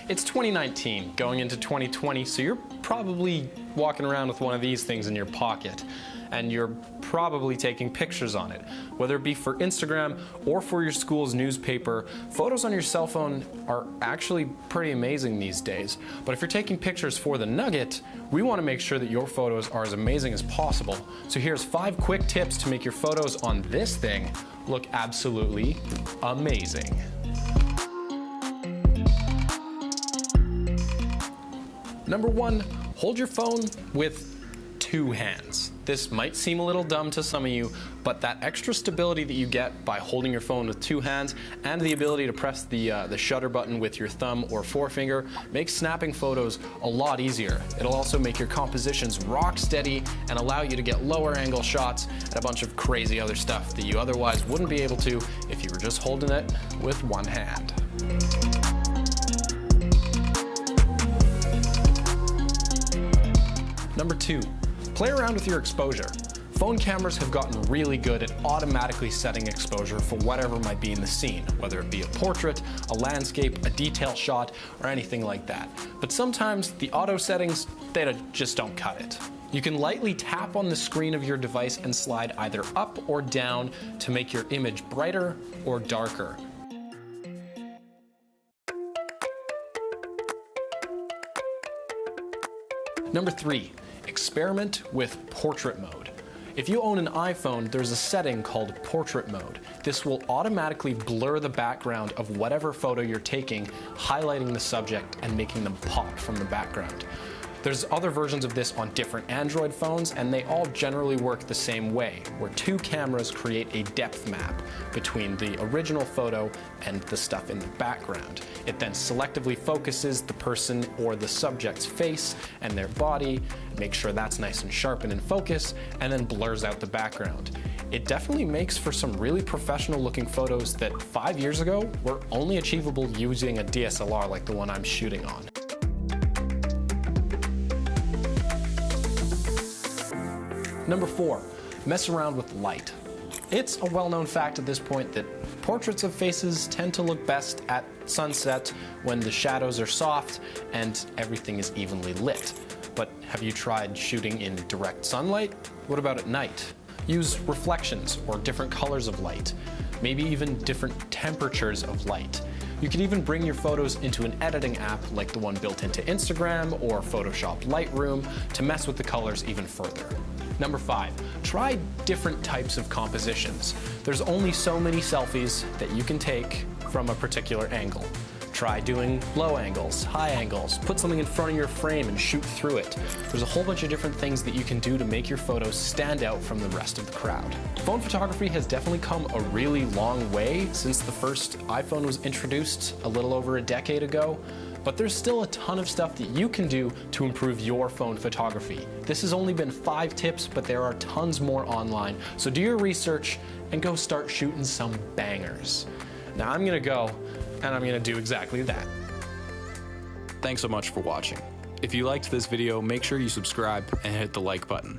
It's 2019, going into 2020, so you're probably walking around with one of these things in your pocket, and you're probably taking pictures on it. Whether it be for Instagram or for your school's newspaper, photos on your cell phone are actually pretty amazing these days. But if you're taking pictures for the Nugget, we want to make sure that your photos are as amazing as possible. So here's 5 quick tips to make your photos on this thing look absolutely amazing. Number 1, hold your phone with 2 hands. This might seem a little dumb to some of you, but that extra stability that you get by holding your phone with 2 hands and the ability to press the shutter button with your thumb or forefinger makes snapping photos a lot easier. It'll also make your compositions rock steady and allow you to get lower angle shots and a bunch of crazy other stuff that you otherwise wouldn't be able to if you were just holding it with 1 hand. Number 2, play around with your exposure. Phone cameras have gotten really good at automatically setting exposure for whatever might be in the scene, whether it be a portrait, a landscape, a detail shot, or anything like that. But sometimes the auto settings, they just don't cut it. You can lightly tap on the screen of your device and slide either up or down to make your image brighter or darker. Number 3, experiment with portrait mode. If you own an iPhone, there's a setting called portrait mode. This will automatically blur the background of whatever photo you're taking, highlighting the subject and making them pop from the background. There's other versions of this on different Android phones, and they all generally work the same way, where 2 cameras create a depth map between the original photo and the stuff in the background. It then selectively focuses the person or the subject's face and their body, makes sure that's nice and sharp and in focus, and then blurs out the background. It definitely makes for some really professional looking photos that 5 years ago were only achievable using a DSLR like the one I'm shooting on. Number 4, mess around with light. It's a well-known fact at this point that portraits of faces tend to look best at sunset when the shadows are soft and everything is evenly lit. But have you tried shooting in direct sunlight? What about at night? Use reflections or different colors of light, maybe even different temperatures of light. You can even bring your photos into an editing app like the one built into Instagram or Photoshop Lightroom to mess with the colors even further. Number 5, try different types of compositions. There's only so many selfies that you can take from a particular angle. Try doing low angles, high angles, put something in front of your frame and shoot through it. There's a whole bunch of different things that you can do to make your photos stand out from the rest of the crowd. Phone photography has definitely come a really long way since the first iPhone was introduced a little over a decade ago. But there's still a ton of stuff that you can do to improve your phone photography. This has only been 5 tips, but there are tons more online. So do your research and go start shooting some bangers. Now I'm gonna go and I'm gonna do exactly that. Thanks so much for watching. If you liked this video, make sure you subscribe and hit the like button.